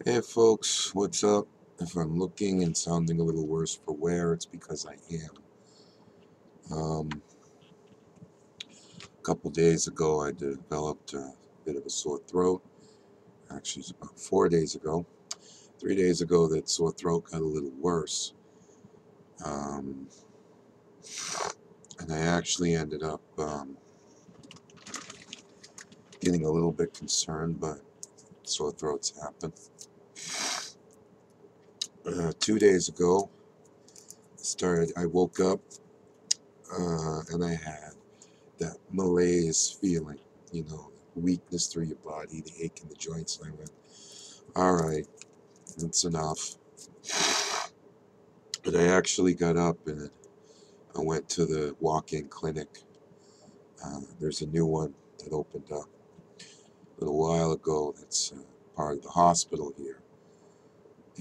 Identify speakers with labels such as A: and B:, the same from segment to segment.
A: Hey folks, what's up? If I'm looking and sounding a little worse for wear, it's because I am. A couple days ago, I developed a bit of a sore throat. Actually, it's about 4 days ago. 3 days ago, that sore throat got a little worse. Um, and I actually ended up getting a little bit concerned, but sore throats happen. 2 days ago, I woke up and I had that malaise feeling, weakness through your body, the ache in the joints. And I went, all right, that's enough. But I actually got up and I went to the walk-in clinic. There's a new one that opened up a little while ago that's part of the hospital here.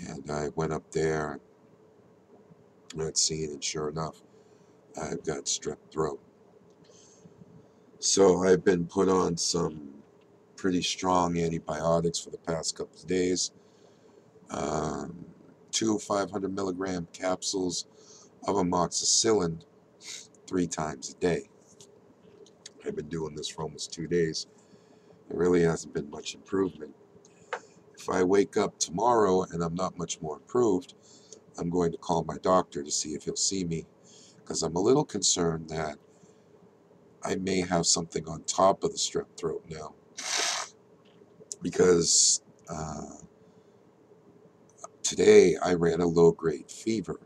A: And I went up there and I'd seen, and sure enough, I've got strep throat. So I've been put on some pretty strong antibiotics for the past couple of days. Um, two 500 milligram capsules of amoxicillin 3 times a day. I've been doing this for almost 2 days. There really hasn't been much improvement. If I wake up tomorrow and I'm not much more improved, I'm going to call my doctor to see if he'll see me, because I'm a little concerned that I may have something on top of the strep throat now. Because today I ran a low-grade fever,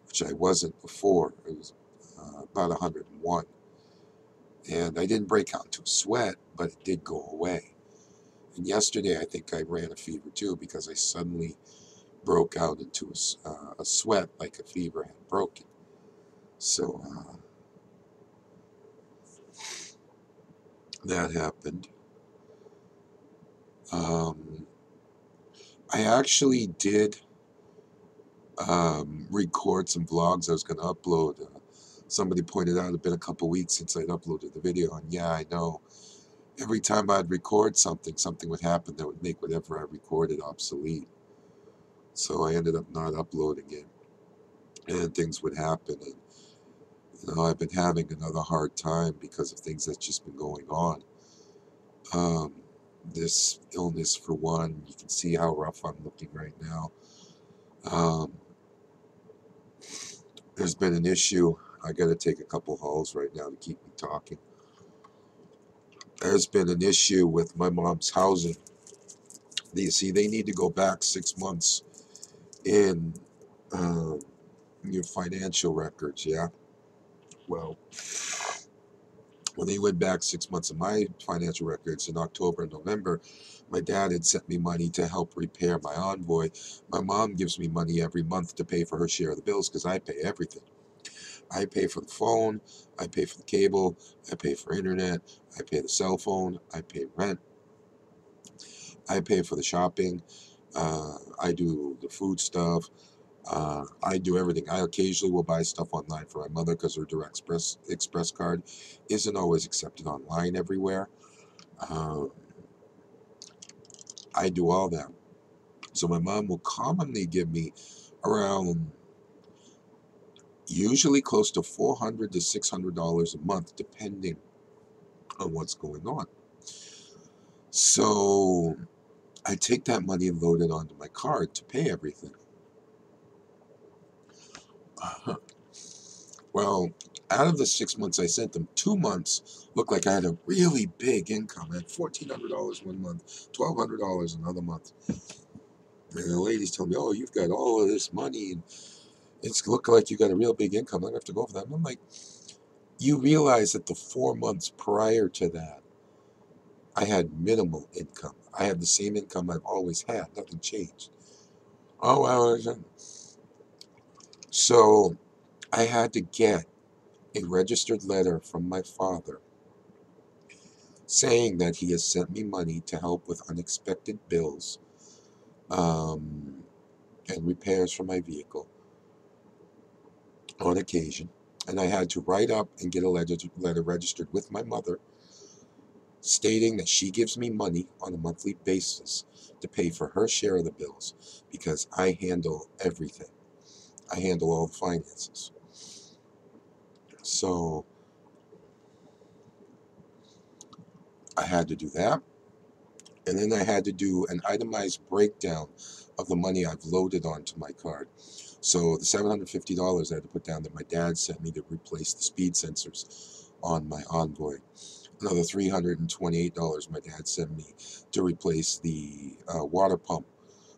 A: which I wasn't before. It was about 101. And I didn't break out into a sweat, but it did go away. And yesterday I think I ran a fever too, because I suddenly broke out into a sweat like a fever had broken. So that happened. Um, I actually did record some vlogs I was going to upload. Somebody pointed out it had been a couple weeks since I'd uploaded the video, and yeah, I know. Every time I'd record something, something would happen that would make whatever I recorded obsolete. So I ended up not uploading it, and things would happen. And I've been having another hard time because of things that's just been going on. Um, this illness, for one, you can see how rough I'm looking right now. Um, there's been an issue. I got to take a couple hauls right now to keep me talking. There's been an issue with my mom's housing. You see, they need to go back 6 months in um, your financial records, yeah? Well, when they went back 6 months of my financial records in October and November, my dad had sent me money to help repair my Envoy. My mom gives me money every month to pay for her share of the bills because I pay everything. I pay for the phone, I pay for the cable, I pay for internet, I pay the cell phone, I pay rent, I pay for the shopping, I do the food stuff, I do everything. I occasionally will buy stuff online for my mother because her direct express card isn't always accepted online everywhere. Uh, I do all that. So my mom will commonly give me around, usually close to $400 to $600 a month, depending on what's going on. So I take that money and load it onto my card to pay everything. Well, out of the 6 months I sent them, 2 months looked like I had a really big income. I had $1,400 one month, $1,200 another month. And the ladies tell me, "Oh, you've got all of this money, and it's look like you got a real big income. I don't have to go for that." And I'm like, you realize that the 4 months prior to that, I had minimal income. I had the same income I've always had. Nothing changed. Oh, well. So I had to get a registered letter from my father saying that he has sent me money to help with unexpected bills um, and repairs for my vehicle on occasion. And I had to write up and get a letter registered with my mother stating that she gives me money on a monthly basis to pay for her share of the bills because I handle everything. I handle all the finances. So I had to do that. And then I had to do an itemized breakdown of the money I've loaded onto my card. So the $750 I had to put down that my dad sent me to replace the speed sensors on my Envoy. Another $328 my dad sent me to replace the water pump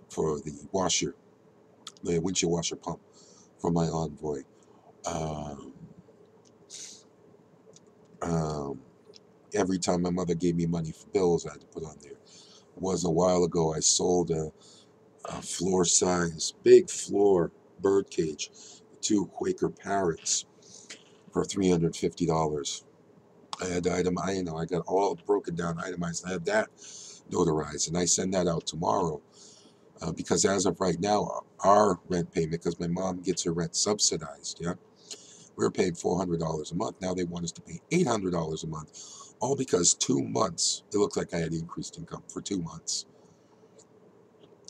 A: for the washer, the windshield washer pump for my Envoy. Um, um, every time my mother gave me money for bills, I had to put on there. It was a while ago I sold a floor size, big floor bird cage, two Quaker parrots for $350. I had the item, I got all broken down, itemized. I had that notarized, and I send that out tomorrow. Because as of right now, our rent payment, because my mom gets her rent subsidized, yeah, we were paying $400 a month. Now they want us to pay $800 a month, all because 2 months, it looked like I had increased income for 2 months.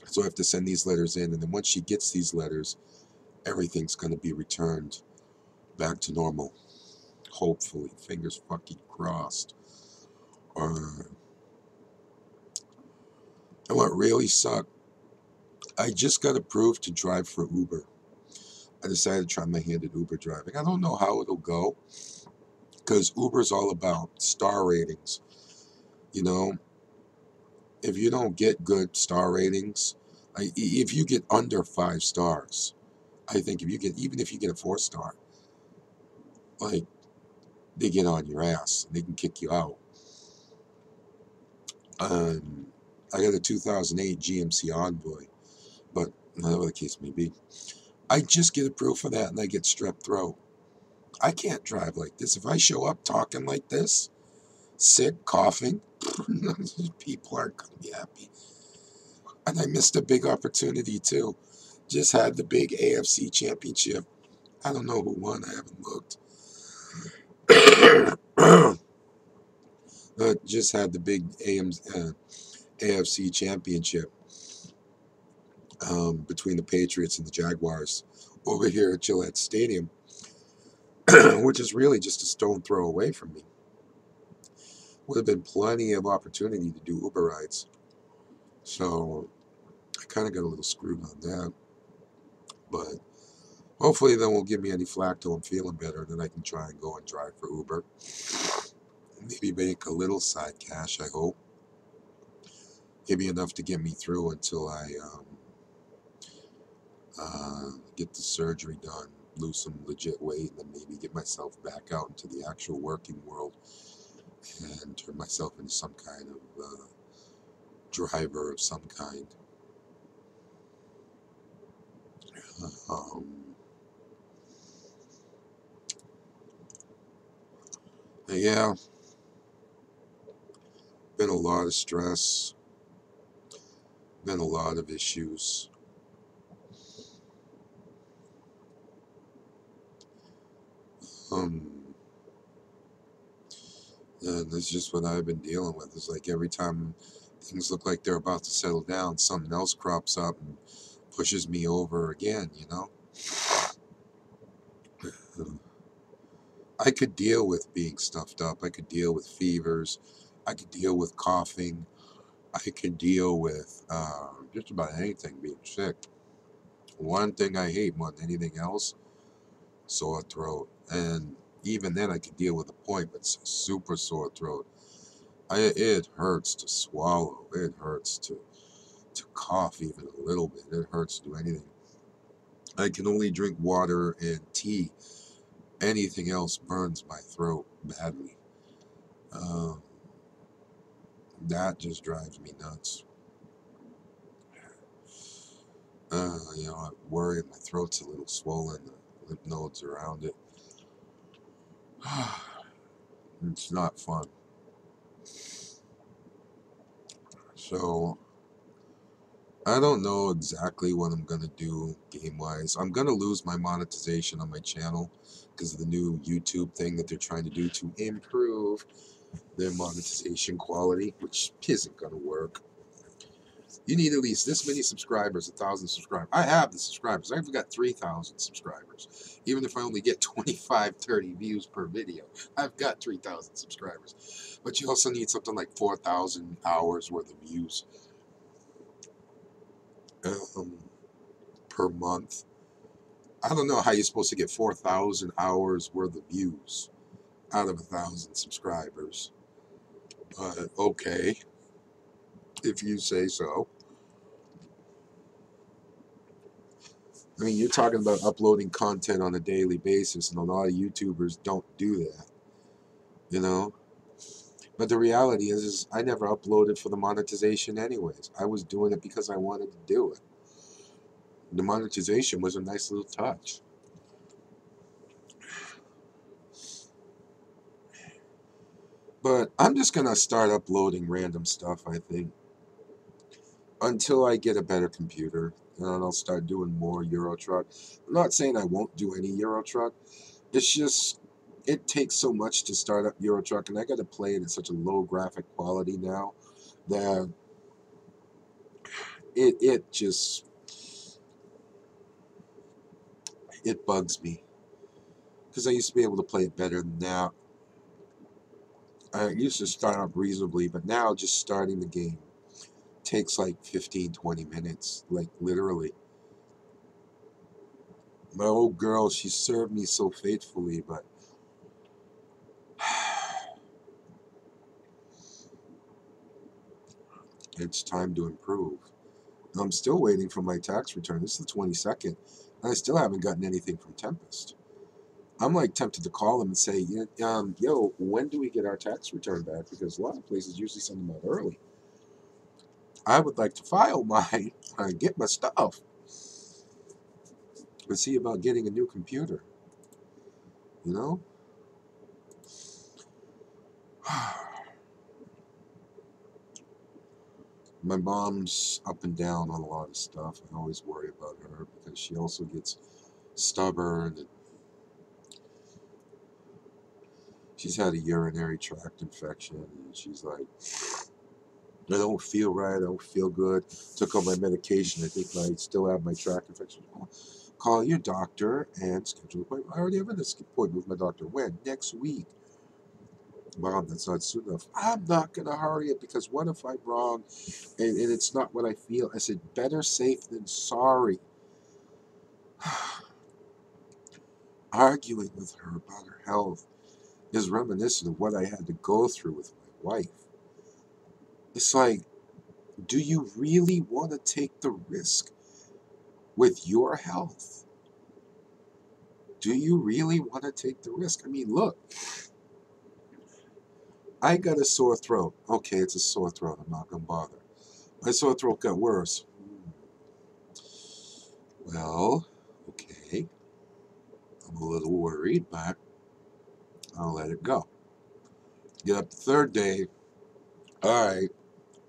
A: So I have to send these letters in, and then once she gets these letters, everything's going to be returned back to normal. Hopefully, fingers fucking crossed. And what really sucked, I just got approved to drive for Uber. I decided to try my hand at Uber driving. I don't know how it'll go because Uber's all about star ratings. You know, if you don't get good star ratings, if you get under 5 stars, I think even if you get a 4 star, like they get on your ass and they can kick you out. Um, I got a 2008 GMC Envoy, but whatever the case may be, I just get approved for that and I get strep throat. I can't drive like this. If I show up talking like this, sick, coughing, people aren't going to be happy. And I missed a big opportunity too. Just had the big AFC championship. I don't know who won. I haven't looked. Just had the big AFC championship between the Patriots and the Jaguars over here at Gillette Stadium, which is really just a stone throw away from me. Would have been plenty of opportunity to do Uber rides. So I kind of got a little screwed on that. But hopefully they won't give me any flack till I'm feeling better. And then I can try and go and drive for Uber. Maybe make a little side cash, I hope. Maybe enough to get me through until I get the surgery done, lose some legit weight, and then maybe get myself back out into the actual working world and turn myself into some kind of driver of some kind. Um, yeah, been a lot of stress, been a lot of issues. Um, and that's just what I've been dealing with. It's like every time things look like they're about to settle down, something else crops up and pushes me over again, you know? I could deal with being stuffed up. I could deal with fevers. I could deal with coughing. I could deal with just about anything being sick. One thing I hate more than anything else, sore throat. And even then I could deal with a point, but super sore throat. It hurts to swallow. It hurts to cough even a little bit. It hurts to do anything. I can only drink water and tea. Anything else burns my throat badly. Um, that just drives me nuts. I worry my throat's a little swollen. The lymph nodes around it. It's not fun. So I don't know exactly what I'm gonna do game wise. I'm gonna lose my monetization on my channel because of the new YouTube thing that they're trying to do to improve their monetization quality, which isn't going to work. You need at least this many subscribers, 1,000 subscribers. I have the subscribers. I've got 3,000 subscribers. Even if I only get 25, 30 views per video, I've got 3,000 subscribers. But you also need something like 4,000 hours worth of views um, per month. I don't know how you're supposed to get 4,000 hours worth of views out of 1,000 subscribers. But okay, if you say so. I mean, you're talking about uploading content on a daily basis, and a lot of YouTubers don't do that, you know? But the reality is I never uploaded for the monetization anyways. I was doing it because I wanted to do it. The monetization was a nice little touch. But I'm just going to start uploading random stuff, I think, until I get a better computer. And I'll start doing more Euro Truck. I'm not saying I won't do any Euro Truck. It's just, it takes so much to start up Euro Truck, and I got to play it at such a low graphic quality now that it just, it bugs me. Because I used to be able to play it better than now. I used to start up reasonably, but now just starting the game takes like 15, 20 minutes, like literally. My old girl, she served me so faithfully, but it's time to improve. And I'm still waiting for my tax return. This is the 22nd, and I still haven't gotten anything from Tempest. I'm like tempted to call them and say, yo, when do we get our tax return back? Because a lot of places usually send them out early. I would like to file mine and get my stuff. And see about getting a new computer. You know? My mom's up and down on a lot of stuff. I always worry about her because she also gets stubborn. And she's had a urinary tract infection. And she's like, I don't feel right. I don't feel good. Took all my medication. I think I still have my tract infection. Call your doctor and schedule an appointment. I already have an appointment with my doctor. When? Next week. Mom, that's not soon enough. I'm not going to hurry it because what if I'm wrong and it's not what I feel? I said, better safe than sorry. Arguing with her about her health is reminiscent of what I had to go through with my wife. It's like, do you really want to take the risk with your health? Do you really want to take the risk? I mean, look, I got a sore throat. Okay, it's a sore throat. I'm not going to bother. My sore throat got worse. Well, okay. I'm a little worried, but I'll let it go. Get up the third day. All right,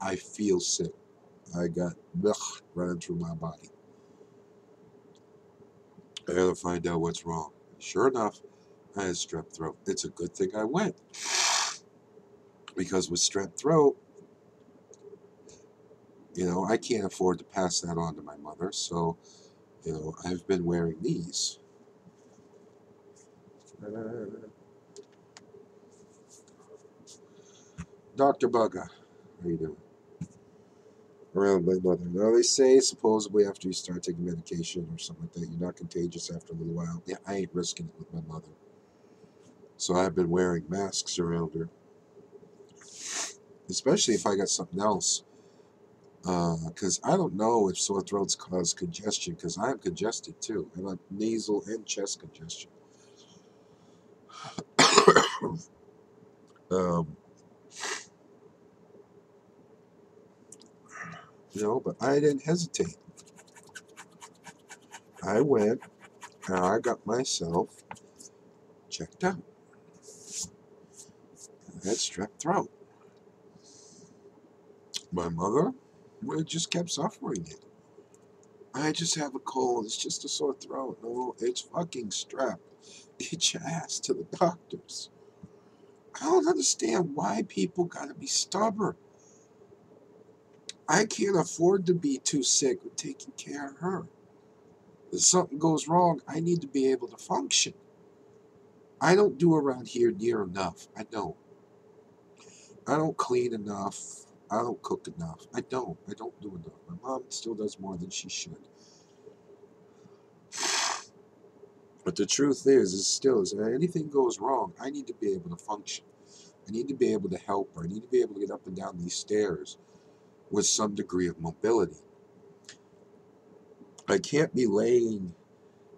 A: I feel sick. I got running through my body. I gotta find out what's wrong. Sure enough, I had strep throat. It's a good thing I went. Because with strep throat, I can't afford to pass that on to my mother. So, I've been wearing these. Dr. Bugga, how you doing? Around my mother. Now they say supposedly after you start taking medication or something like that, you're not contagious after a little while. Yeah, I ain't risking it with my mother. So I've been wearing masks around her. Especially if I got something else. Because I don't know if sore throats cause congestion, because I'm congested too. I have nasal and chest congestion. um, but I didn't hesitate. I went and I got myself checked out. I had strep throat. My mother, well, just kept suffering it. I just have a cold. It's just a sore throat. No, it's fucking strep. Get your ass to the doctors. I don't understand why people gotta be stubborn. I can't afford to be too sick with taking care of her. If something goes wrong, I need to be able to function. I don't do around here near enough. I don't. I don't clean enough. I don't cook enough. I don't. I don't do enough. My mom still does more than she should. But the truth is still, is if anything goes wrong, I need to be able to function. I need to be able to help her. I need to be able to get up and down these stairs with some degree of mobility. I can't be laying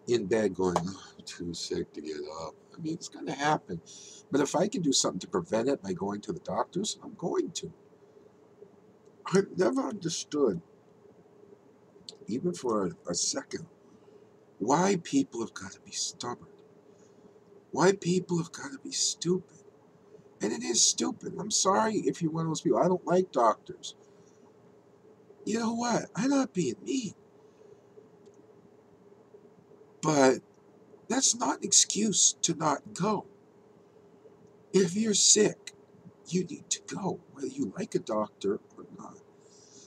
A: in bed going, oh, I'm too sick to get up. I mean, it's going to happen. But if I can do something to prevent it by going to the doctors, I'm going to. I've never understood, even for a second, why people have got to be stubborn. Why people have got to be stupid. And it is stupid. I'm sorry if you're one of those people. I don't like doctors. You know what? I'm not being mean. But that's not an excuse to not go. If you're sick, you need to go, whether you like a doctor or not.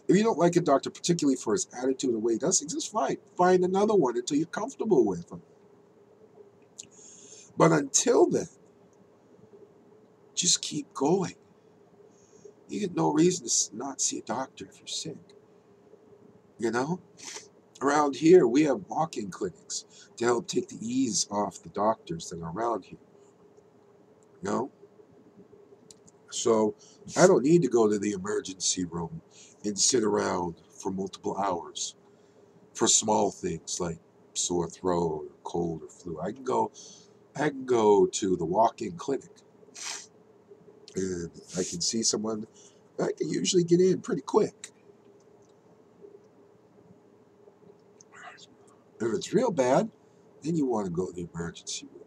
A: If you don't like a doctor, particularly for his attitude and the way he does things, that's fine. Find another one until you're comfortable with him. But until then, just keep going. You get no reason to not see a doctor if you're sick. You know? Around here, we have walk-in clinics to help take the ease off the doctors that are around here. You know? So I don't need to go to the emergency room and sit around for multiple hours for small things like sore throat or cold or flu. I can go to the walk-in clinic and I can see someone. I can usually get in pretty quick. If it's real bad, then you want to go to the emergency room.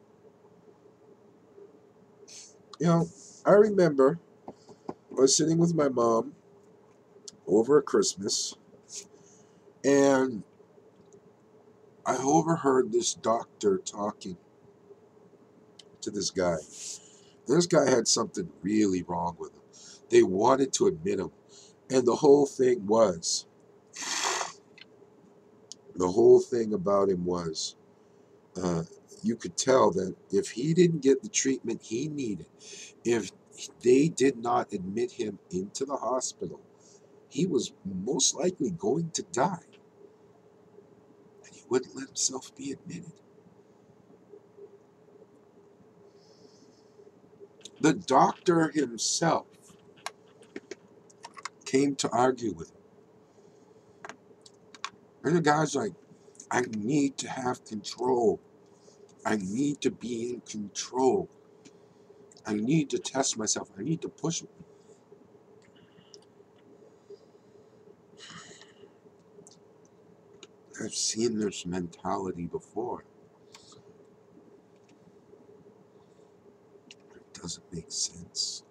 A: You know, I remember I was sitting with my mom over at Christmas, and I overheard this doctor talking to this guy. This guy had something really wrong with him. They wanted to admit him. And the whole thing about him was, uh, you could tell that if he didn't get the treatment he needed, if they did not admit him into the hospital, he was most likely going to die. And he wouldn't let himself be admitted. The doctor himself came to argue with him. And the guy's like, I need to have control. I need to be in control. I need to test myself. I need to push. I've seen this mentality before. It doesn't make sense.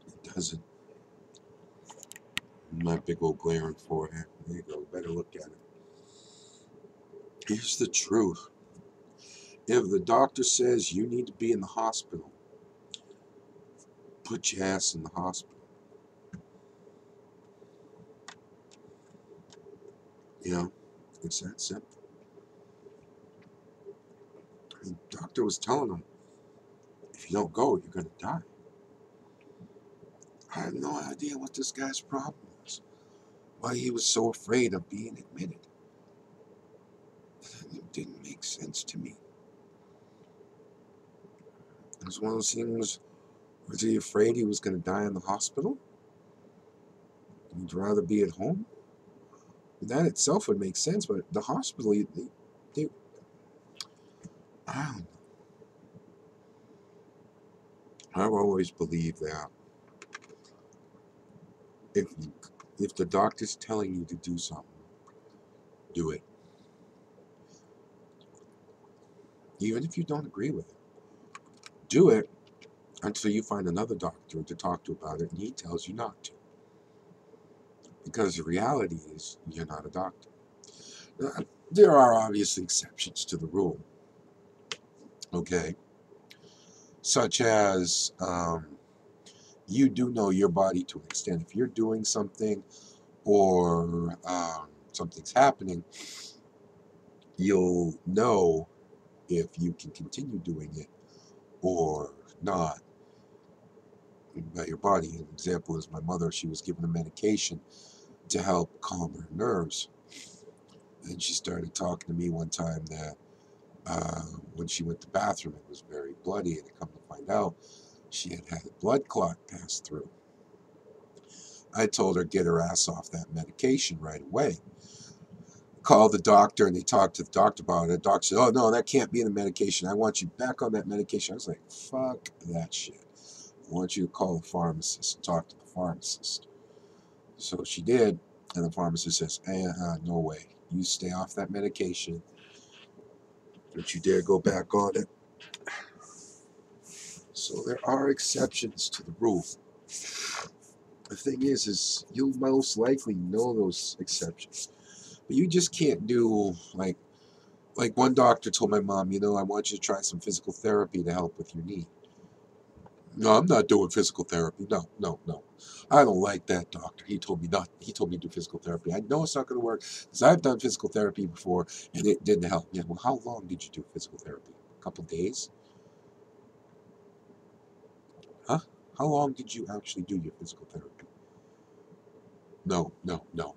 A: It doesn't. My big old glaring forehead. There you go. Better look at it. Here's the truth. If the doctor says you need to be in the hospital, put your ass in the hospital. You know, it's that simple. The doctor was telling him, if you don't go, you're going to die. I had no idea what this guy's problem was. Why he was so afraid of being admitted. It didn't make sense to me. It was one of those things, was he afraid he was going to die in the hospital? He'd rather be at home? That itself would make sense, but the hospital, they I don't know. I've always believed that if if the doctor's telling you to do something, do it. Even if you don't agree with it, do it until you find another doctor to talk to about it and he tells you not to. Because the reality is, you're not a doctor. There are obviously exceptions to the rule, okay? such as you do know your body to an extent. If you're doing something or something's happening, you'll know if you can continue doing it or not by your body. An example is my mother. She was given a medication to help calm her nerves. And she started talking to me one time that when she went to the bathroom, it was very bloody. And come to find out, she had had a blood clot pass through. I told her, get her ass off that medication right away. Called the doctor, and they talked to the doctor about it. The doctor said, oh, no, that can't be in the medication. I want you back on that medication. I was like, fuck that shit. I want you to call the pharmacist and talk to the pharmacist. So she did, and the pharmacist says, no way. You stay off that medication. Don't you dare go back on it. So there are exceptions to the rule. The thing is you'll most likely know those exceptions. But you just can't do, like one doctor told my mom, I want you to try some physical therapy to help with your knee. No, I'm not doing physical therapy. No, no, no. I don't like that doctor. He told me not. He told me to do physical therapy. I know it's not going to work because I've done physical therapy before and it didn't help. Yeah, well, how long did you do physical therapy? A couple days? Huh? How long did you actually do your physical therapy? No, no, no,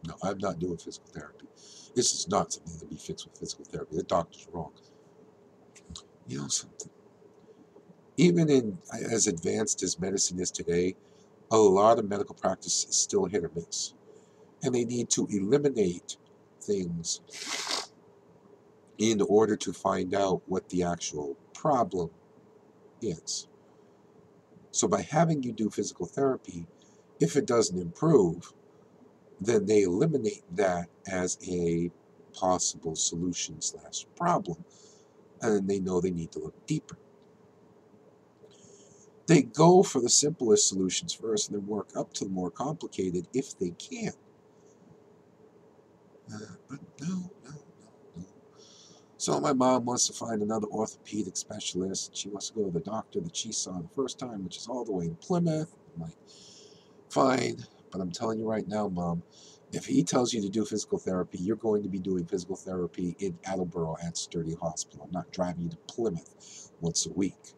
A: no. I'm not doing physical therapy. This is not something to be fixed with physical therapy. The doctor's wrong. You know something? Even in as advanced as medicine is today, a lot of medical practice is still hit or miss. And they need to eliminate things in order to find out what the actual problem is. So by having you do physical therapy, if it doesn't improve, then they eliminate that as a possible solution slash problem. And they know they need to look deeper. They go for the simplest solutions first and then work up to the more complicated if they can. But no, no, no, no. So my mom wants to find another orthopedic specialist. She wants to go to the doctor that she saw the first time, which is all the way in Plymouth. I'm like, fine, but I'm telling you right now, Mom, if he tells you to do physical therapy, you're going to be doing physical therapy in Attleboro at Sturdy Hospital. I'm not driving you to Plymouth once a week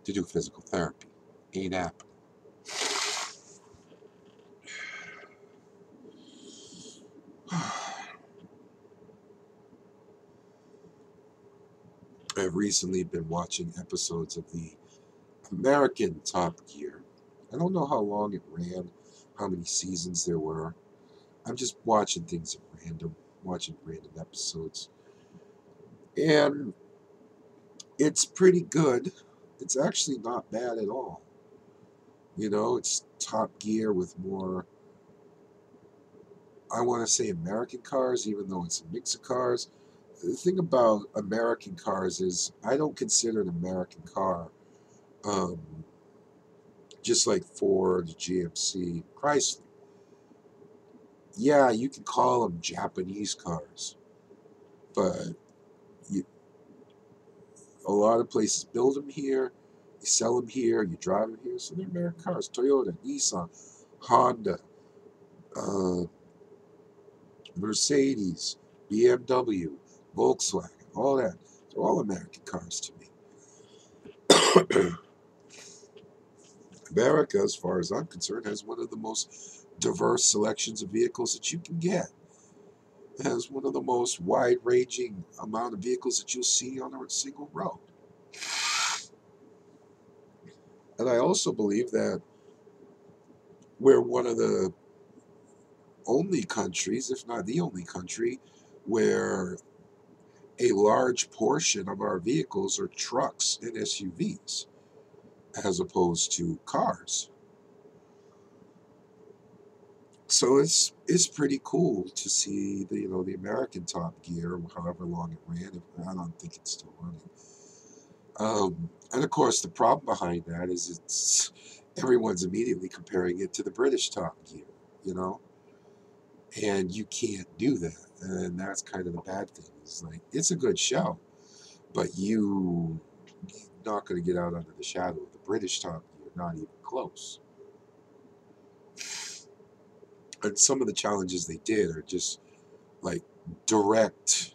A: to do physical therapy. Ain't happening. I've recently been watching episodes of the American Top Gear. I don't know how long it ran, how many seasons there were. I'm just watching things at random, watching random episodes. And it's pretty good. It's actually not bad at all. It's Top Gear with more, I want to say American cars, even though it's a mix of cars. The thing about American cars is I don't consider an American car um, just like Ford, GMC, Chrysler. Yeah, you can call them Japanese cars, but you, a lot of places build them here, you sell them here, you drive them here, so they're American cars. Toyota, Nissan, Honda, uh, Mercedes, BMW, Volkswagen, all that. They're all American cars to me. America, as far as I'm concerned, has one of the most diverse selections of vehicles that you can get. It has one of the most wide-ranging amount of vehicles that you'll see on a single road. And I also believe that we're one of the only countries, if not the only country, where a large portion of our vehicles are trucks and SUVs as opposed to cars. So it's pretty cool to see the American Top Gear, however long it ran. I don't think it's still running. And of course, the problem behind that is everyone's immediately comparing it to the British Top Gear, you know, and you can't do that, and that's kind of the bad thing. It's like it's a good show, but not going to get out under the shadow of the British Top Gear, not even close. And some of the challenges they did are just like direct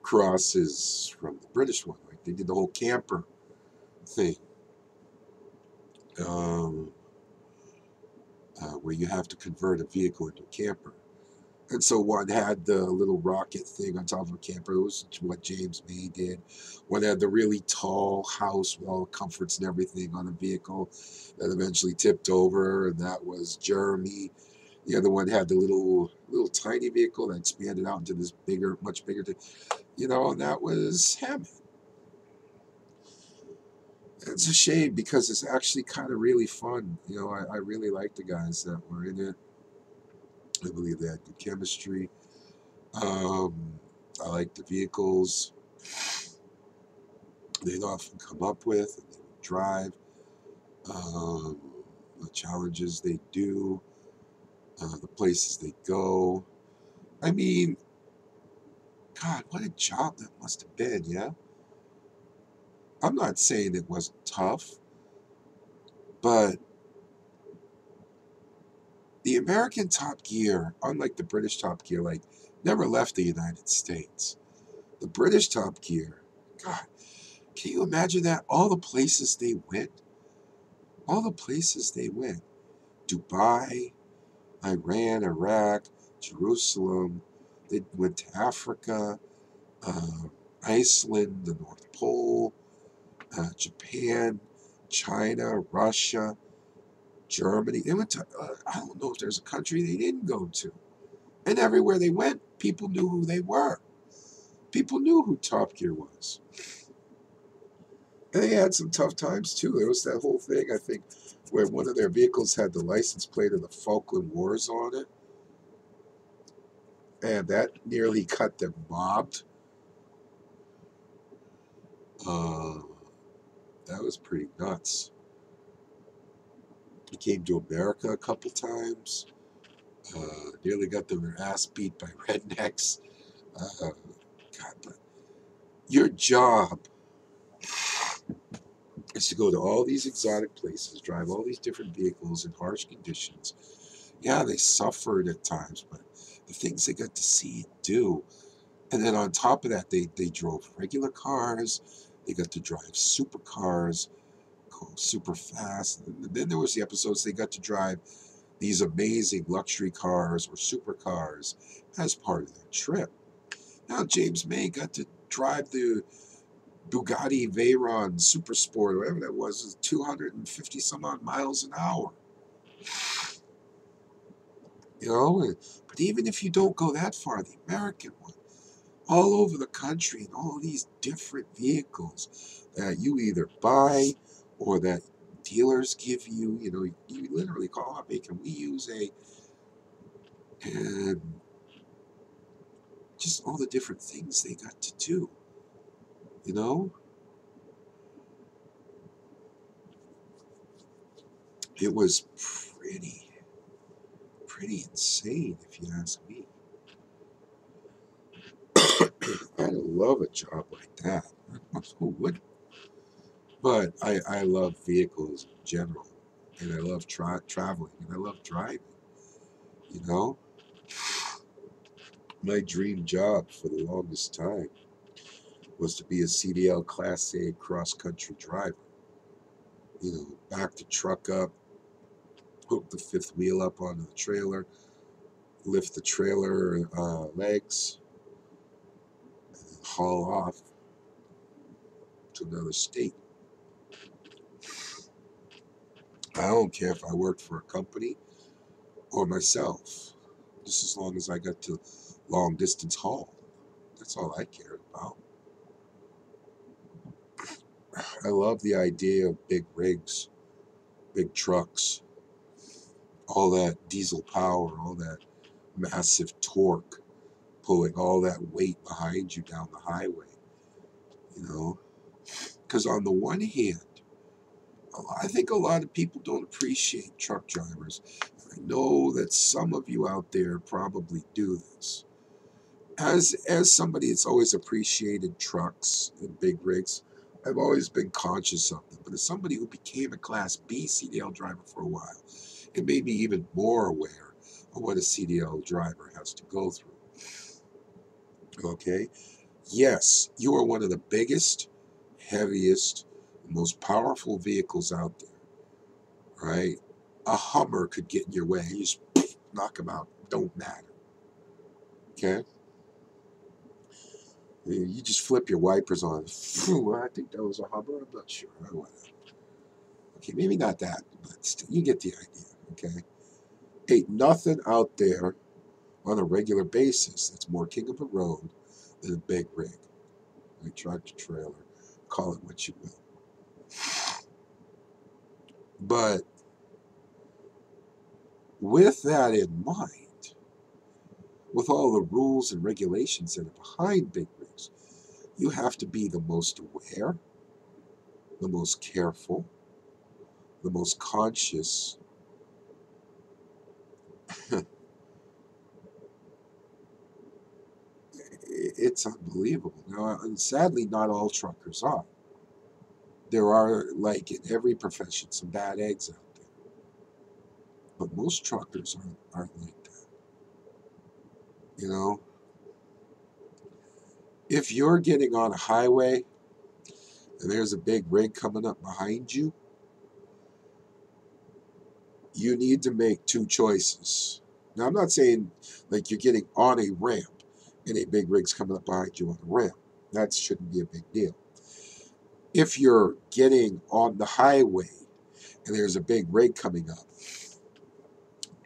A: crosses from the British one. Like they did the whole camper thing, um, where you have to convert a vehicle into a camper. And so one had the little rocket thing on top of a camper. It was what James May did. One had the really tall house with all the comforts and everything on a vehicle that eventually tipped over, and that was Jeremy. The other one had the little tiny vehicle that expanded out into this bigger, much bigger thing. And that was Hammond. It's a shame because it's actually kind of really fun. I really like the guys that were in it. I believe they had good chemistry. Um, I like the vehicles they'd often come up with and they would drive. Um, the challenges they do, the places they go. I mean, God, what a job that must have been, yeah? I'm not saying it wasn't tough, but the American Top Gear, unlike the British Top Gear, like, never left the United States. The British Top Gear, God, can you imagine that? All the places they went. All the places they went. Dubai, Iran, Iraq, Jerusalem. They went to Africa, Iceland, the North Pole, Japan, China, Russia, Germany. They went to, I don't know if there's a country they didn't go to. And everywhere they went, people knew who they were. People knew who Top Gear was. And they had some tough times too. There was that whole thing, I think, where one of their vehicles had the license plate of the Falkland Wars on it. And that nearly cut them mobbed. Uh, that was pretty nuts. He came to America a couple times. Nearly got their ass beat by rednecks. God, but your job is to go to all these exotic places, drive all these different vehicles in harsh conditions. Yeah, they suffered at times, but the things they got to see and do. And then on top of that, they drove regular cars. They got to drive supercars, go super fast. And then there was the episodes they got to drive these amazing luxury cars or supercars as part of their trip. Now, James May got to drive the Bugatti Veyron Super Sport, or whatever that was 250 some odd miles an hour. But even if you don't go that far, the American one, all over the country, and all these different vehicles that you either buy or that dealers give you, you literally call up, hey, can we use and just all the different things they got to do, you know? It was pretty insane, if you ask me. I'd love a job like that. Who wouldn't? But I love vehicles in general, and I love traveling, and I love driving. You know, my dream job for the longest time was to be a CDL Class A cross country driver. Back the truck up, hook the fifth wheel up onto the trailer, lift the trailer legs, and then haul off to another state. I don't care if I worked for a company or myself, just as long as I got to long distance haul. That's all I cared about. I love the idea of big rigs, big trucks, all that diesel power, all that massive torque, pulling all that weight behind you down the highway, you know? Because on the one hand, I think a lot of people don't appreciate truck drivers. I know that some of you out there probably do this. As somebody that's always appreciated trucks and big rigs, I've always been conscious of them, but as somebody who became a Class B CDL driver for a while, it made me even more aware of what a CDL driver has to go through. Okay? Yes, you are one of the biggest, heaviest, most powerful vehicles out there, right? A Hummer could get in your way. You just knock them out. Don't matter. Okay? You just flip your wipers on. Phew, I think that was a Hummer. I'm not sure. Okay, maybe not that, but still, you get the idea. Okay? Ain't nothing out there on a regular basis that's more king of the road than a big rig, like tractor trailer, call it what you will. But with that in mind, with all the rules and regulations that are behind big rigs, you have to be the most aware, the most careful, the most conscious. It's unbelievable. Now, and sadly, not all truckers are. There are, like in every profession, some bad eggs out there. But most truckers aren't like that. You know, if you're getting on a highway and there's a big rig coming up behind you, you need to make two choices. Now, I'm not saying like you're getting on a ramp and a big rig's coming up behind you on a ramp. That shouldn't be a big deal. If you're getting on the highway and there's a big rig coming up,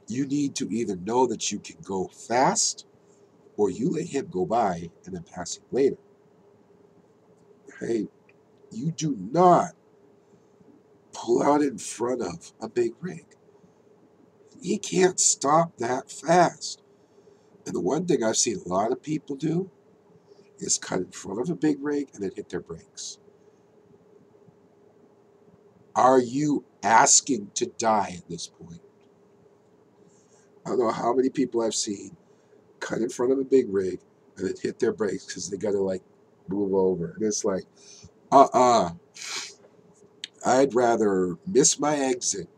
A: you need to either know that you can go fast or you let him go by and then pass him later. Hey, you do not pull out in front of a big rig. He can't stop that fast. And the one thing I've seen a lot of people do is cut in front of a big rig and then hit their brakes. Are you asking to die at this point? I don't know how many people I've seen cut in front of a big rig and then hit their brakes because they got to like move over. And it's like, uh-uh. I'd rather miss my exit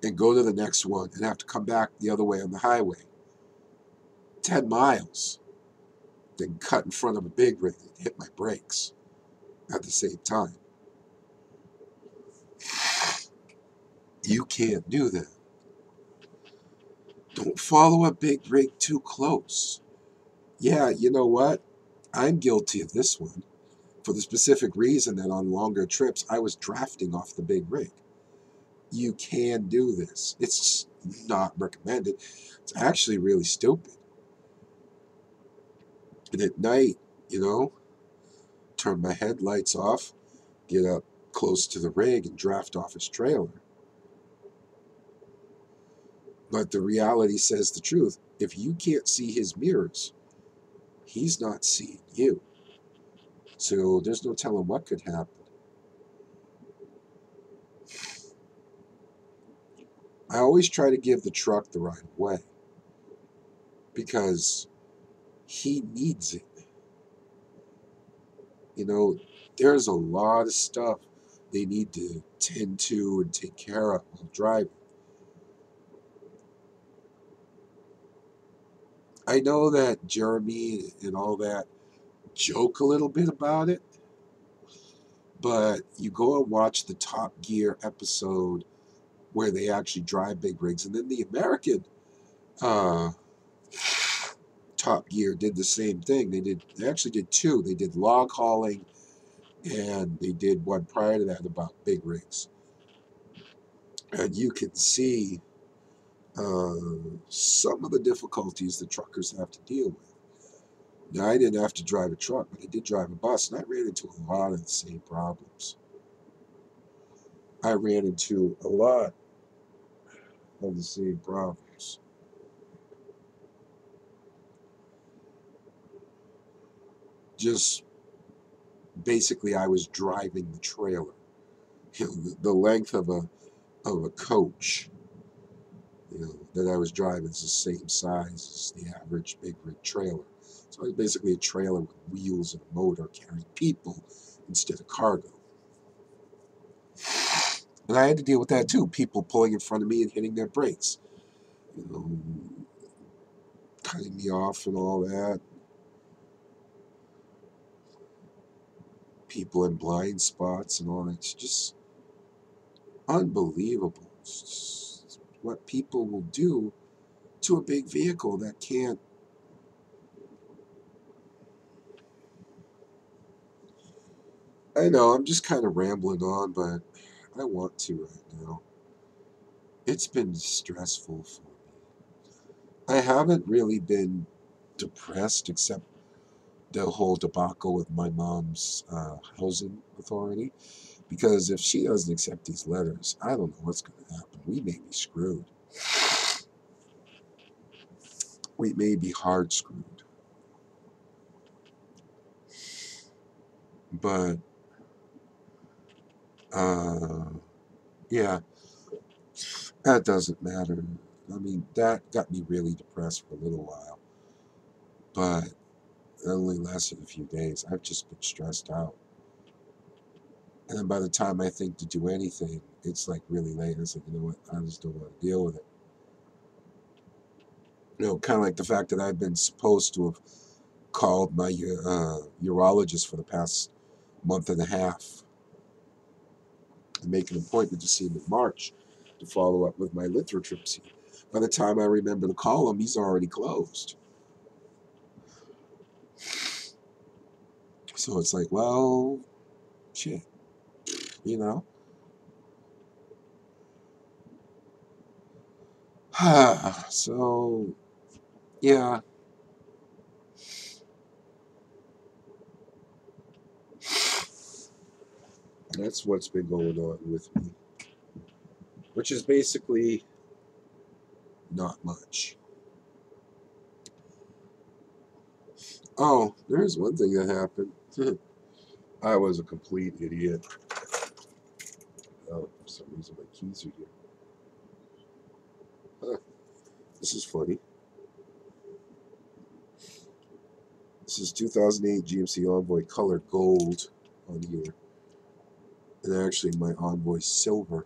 A: and go to the next one and have to come back the other way on the highway 10 miles than cut in front of a big rig and hit my brakes at the same time. You can't do that. Don't follow a big rig too close. Yeah, you know what? I'm guilty of this one for the specific reason that on longer trips I was drafting off the big rig. You can do this. It's not recommended. It's actually really stupid. And at night, you know, turn my headlights off, get up close to the rig and draft off his trailer. But the reality says the truth. If you can't see his mirrors, he's not seeing you. So there's no telling what could happen. I always try to give the truck the right of way because he needs it. You know, there's a lot of stuff they need to tend to and take care of while driving. I know that Jeremy and all that joke a little bit about it, but you go and watch the Top Gear episode where they actually drive big rigs, and then the American uh, Top Gear did the same thing. They actually did two. They did log hauling, and they did one prior to that about big rigs. And you can see uh, some of the difficulties the truckers have to deal with. Now, I didn't have to drive a truck, but I did drive a bus, and I ran into a lot of the same problems. I ran into a lot of the same problems. Just basically, I was driving the trailer. You know, the length of a coach, you know, that I was driving is the same size as the average big rig trailer. So it was basically a trailer with wheels and a motor carrying people instead of cargo. And I had to deal with that too. People pulling in front of me and hitting their brakes. You know, cutting me off and all that. People in blind spots and all that. It's just unbelievable. It's just what people will do to a big vehicle that can't. I know, I'm just kind of rambling on, but I want to right now. It's been stressful for me. I haven't really been depressed except the whole debacle with my mom's housing authority. Because if she doesn't accept these letters, I don't know what's going to happen. We may be screwed. We may be hard screwed. But, uh, yeah, that doesn't matter. I mean, that got me really depressed for a little while. But it only lasted a few days. I've just been stressed out. And then by the time I think to do anything, it's like really late. It's like, you know what? I just don't want to deal with it. You know, kind of like the fact that I've been supposed to have called my urologist for the past month and a half and make an appointment to see him in March to follow up with my lithotripsy. By the time I remember to call him, he's already closed. So it's like, well, shit, you know? So, yeah, that's what's been going on with me, which is basically not much. Oh, there's one thing that happened. I was a complete idiot. Oh, for some reason my keys are here. Huh, this is funny. This is 2008 GMC Envoy color gold on here. And actually my Envoy silver.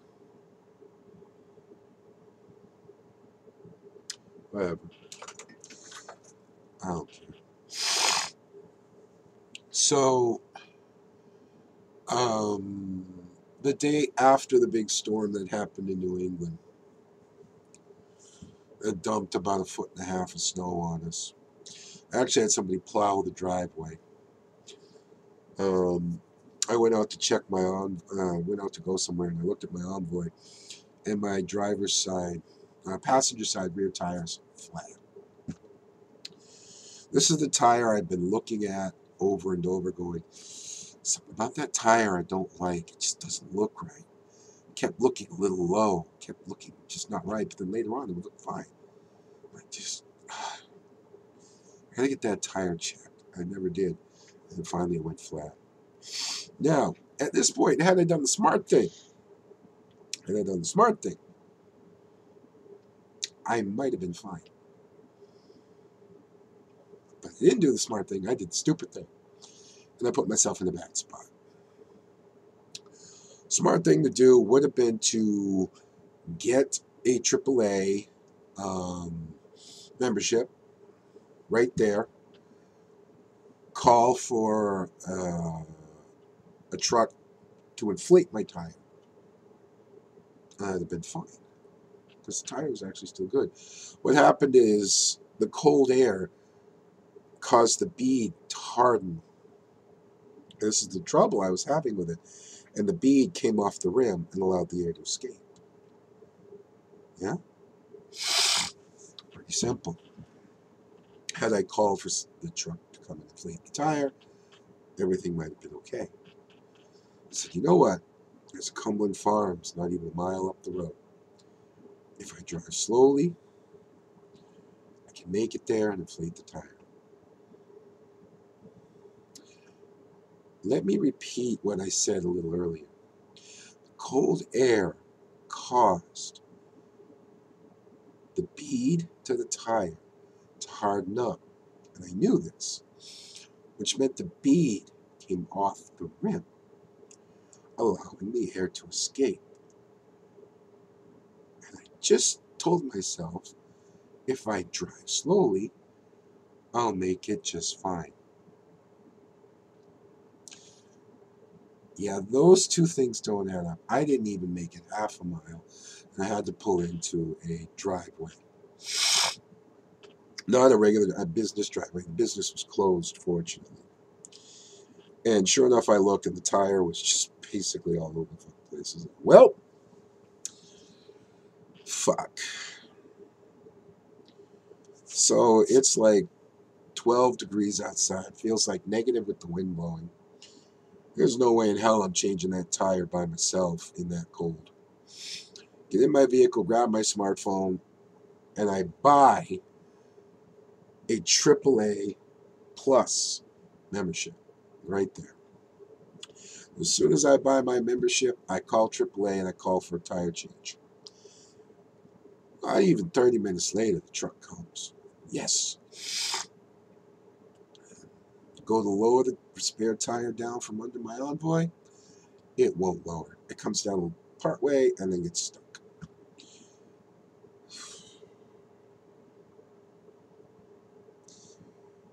A: Whatever. I don't care. So, um, the day after the big storm that happened in New England, it dumped about 1.5 feet of snow on us. I actually had somebody plow the driveway. Um, I went out to check went out to go somewhere, and I looked at my Envoy, and my driver's side, passenger side rear tires flat. This is the tire I've been looking at over and over, going, something about that tire I don't like. It just doesn't look right. Kept looking a little low. Kept looking just not right. But then later on, it would look fine. Like, just, I gotta get that tire checked. I never did. And then finally it went flat. Now, at this point, had I done the smart thing, I might have been fine. But I didn't do the smart thing. I did the stupid thing. And I put myself in a bad spot. Smart thing to do would have been to get a AAA membership right there. Call for a truck to inflate my tire. I'd have been fine because the tire was actually still good. What happened is the cold air caused the bead to harden. This is the trouble I was having with it. And the bead came off the rim and allowed the air to escape. Yeah? Pretty simple. Had I called for the truck to come and inflate the tire, everything might have been okay. I said, you know what? There's a Cumberland Farms not even a mile up the road. If I drive slowly, I can make it there and inflate the tire. Let me repeat what I said a little earlier. The cold air caused the bead to the tire to harden up. And I knew this, which meant the bead came off the rim, allowing the air to escape. just told myself, if I drive slowly, I'll make it just fine. Yeah, those two things don't add up. I didn't even make it half a mile, and I had to pull into a driveway. Not a business driveway. The business was closed, fortunately. And sure enough, I looked, and the tire was just basically all over the place. Well, fuck. So it's like 12 degrees outside. Feels like negative with the wind blowing. There's no way in hell I'm changing that tire by myself in that cold. Get in my vehicle, grab my smartphone, and I buy a AAA Plus membership right there. As soon as I buy my membership, I call AAA and I call for a tire change. Not even 30 minutes later, the truck comes. Yes. Go to lower the spare tire down from under my Envoy, it won't lower. It comes down part way and then gets stuck.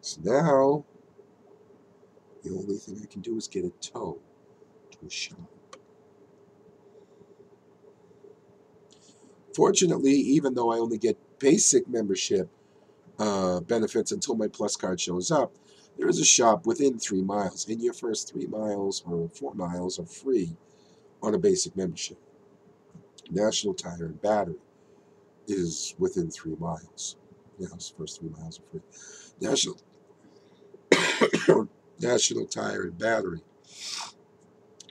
A: So now, the only thing I can do is get a tow to a shop. Fortunately, even though I only get basic membership benefits until my Plus card shows up, there is a shop within 3 miles, and your first 3 miles or 4 miles are free on a basic membership. National Tire and Battery is within 3 miles. Yeah, those first 3 miles are free. National Tire and Battery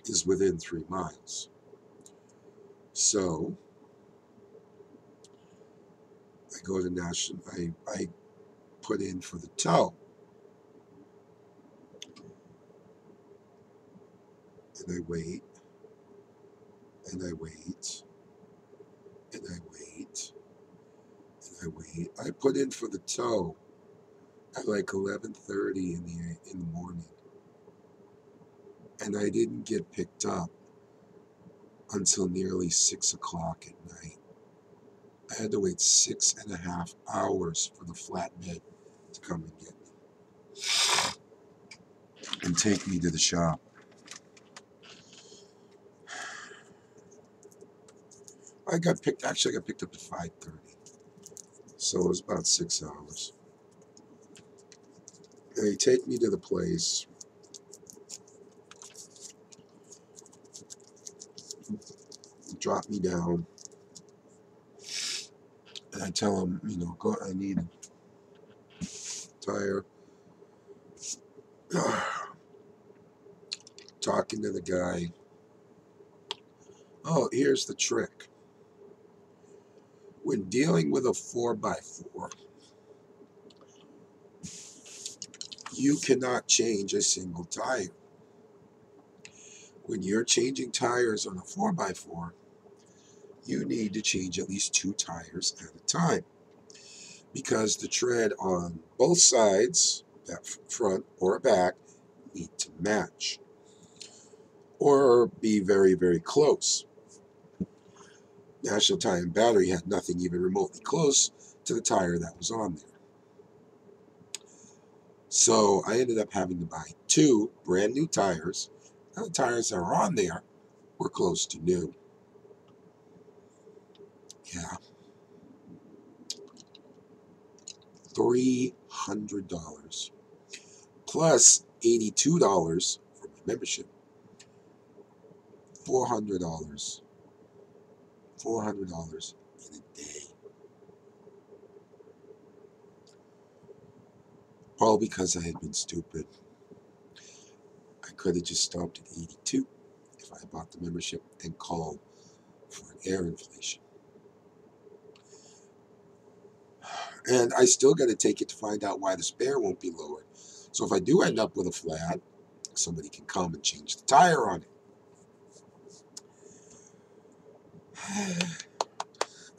A: is within 3 miles. So I go to National. I put in for the tow, and I wait, and I wait, and I wait, and I wait. I put in for the tow at like 11:30 in the morning, and I didn't get picked up until nearly 6 o'clock at night. I had to wait 6.5 hours for the flatbed to come and get me and take me to the shop. I got picked up at 5:30, so it was about 6 hours. And they take me to the place. Drop me down, and I tell them, go. I need a tire. Talking to the guy. Oh, here's the trick. When dealing with a 4x4, you cannot change a single tire. When you're changing tires on a 4x4, you need to change at least 2 tires at a time, because the tread on both sides, that front or back, need to match or be very, very close. National Tire and Battery had nothing even remotely close to the tire that was on there. So I ended up having to buy 2 brand new tires, and the tires that were on there were close to new. Yeah. $300 plus $82 for my membership. $400. $400 in a day. All because I had been stupid. I could have just stopped at 82 if I bought the membership and called for an air inflation. And I still got to take it to find out why the spare won't be lowered. So if I do end up with a flat, somebody can come and change the tire on it.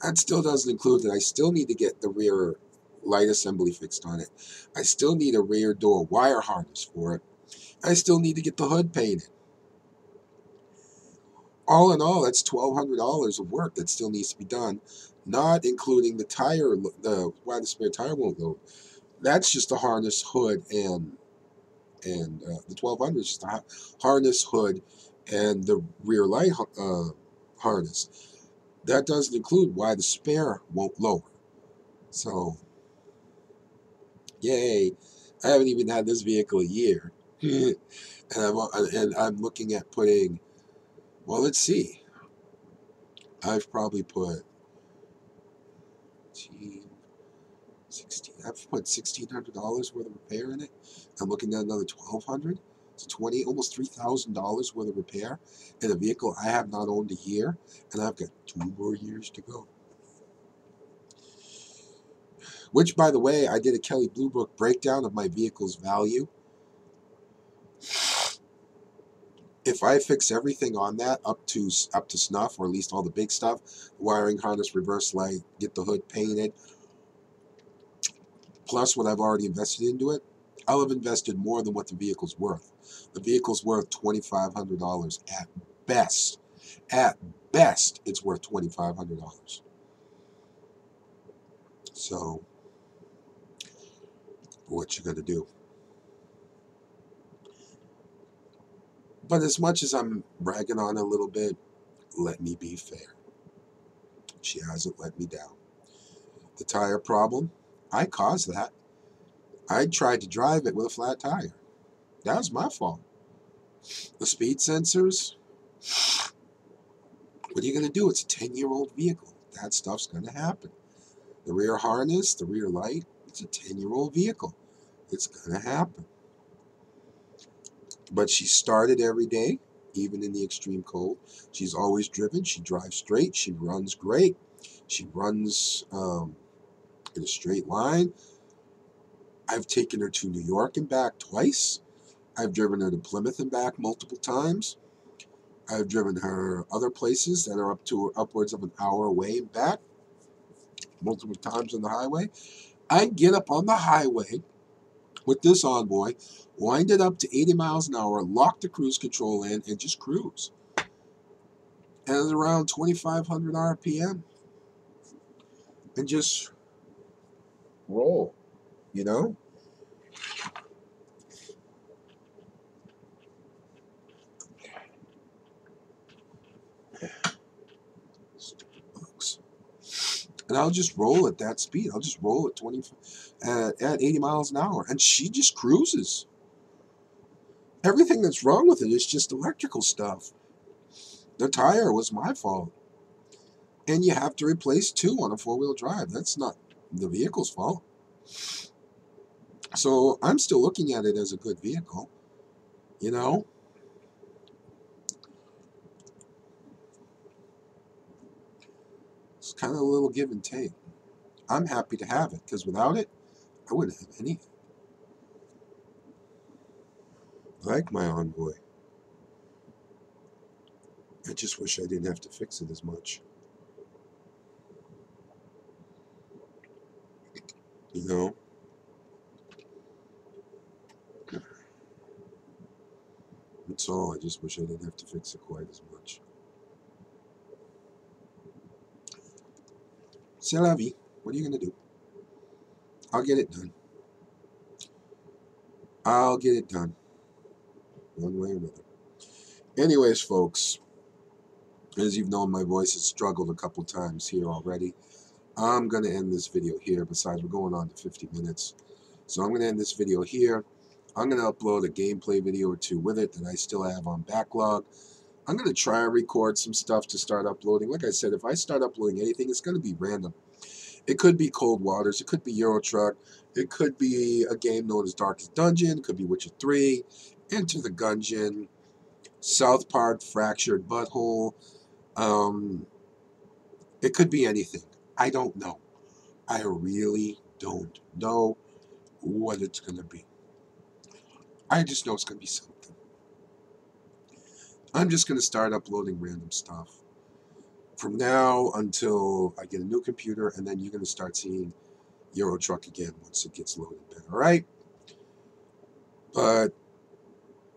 A: That still doesn't include that I still need to get the rear light assembly fixed on it. I still need a rear door wire harness for it. I still need to get the hood painted. All in all, that's $1,200 of work that still needs to be done not including the tire, why the spare tire won't load. That's just the harness, hood, and the 1200 is just the harness, hood, and the rear light harness. That doesn't include why the spare won't lower. So, yay! I haven't even had this vehicle a year, and I'm looking at putting. Well, let's see. I've probably put 16. I've put $1,600 worth of repair in it. I'm looking at another $1,200. It's almost $3,000 worth of repair in a vehicle I have not owned a year, and I've got 2 more years to go. Which, by the way, I did a Kelley Blue Book breakdown of my vehicle's value. If I fix everything on that up to snuff, or at least all the big stuff, wiring harness, reverse light, get the hood painted, plus what I've already invested into it, I'll have invested more than what the vehicle's worth. The vehicle's worth $2,500 at best. At best, it's worth $2,500. So, what you gonna do? But as much as I'm bragging on it a little bit, let me be fair. She hasn't let me down. The tire problem, I caused that. I tried to drive it with a flat tire. That was my fault. The speed sensors, what are you going to do? It's a 10-year-old vehicle. That stuff's going to happen. The rear harness, the rear light, it's a 10-year-old vehicle. It's going to happen. But she started every day, even in the extreme cold. She's always driven. She drives straight. She runs great. She runs in a straight line. I've taken her to New York and back twice. I've driven her to Plymouth and back multiple times. I've driven her other places that are upwards of an hour away and back multiple times on the highway. I get up on the highway with this Envoy, wind it up to 80 miles an hour, lock the cruise control in, and just cruise. And it's around 2,500 RPM. And just roll, you know? And I'll just roll at that speed. I'll just roll at 80 miles an hour. And she just cruises. Everything that's wrong with it is just electrical stuff. The tire was my fault. And you have to replace 2 on a 4-wheel drive. That's not the vehicle's fault. So I'm still looking at it as a good vehicle. You know? It's kind of a little give and take. I'm happy to have it, because without it, I wouldn't have anything. I like my Envoy. I just wish I didn't have to fix it as much. You know? That's all. I just wish I didn't have to fix it quite as much. C'est la vie. What are you going to do? I'll get it done. I'll get it done. One way or another. Anyways, folks, as you've known, my voice has struggled a couple times here already. I'm going to end this video here. Besides, we're going on to 50 minutes. So I'm going to end this video here. I'm going to upload a gameplay video or 2 with it that I still have on backlog. I'm going to try and record some stuff to start uploading. Like I said, if I start uploading anything, it's going to be random. It could be Cold Waters. It could be Euro Truck. It could be a game known as Darkest Dungeon. It could be Witcher 3, Enter the Gungeon, South Park, Fractured Butthole. It could be anything. I don't know. I really don't know what it's going to be. I just know it's going to be something. I'm just going to start uploading random stuff from now until I get a new computer, and then you're going to start seeing Euro Truck again once it gets loaded better, all right? But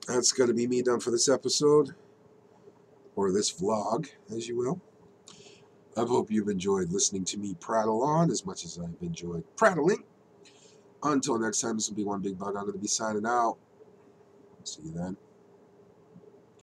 A: that's going to be me done for this episode, or this vlog, as you will. I hope you've enjoyed listening to me prattle on as much as I've enjoyed prattling. Until next time, this will be One Big Bug. I'm going to be signing out. See you then.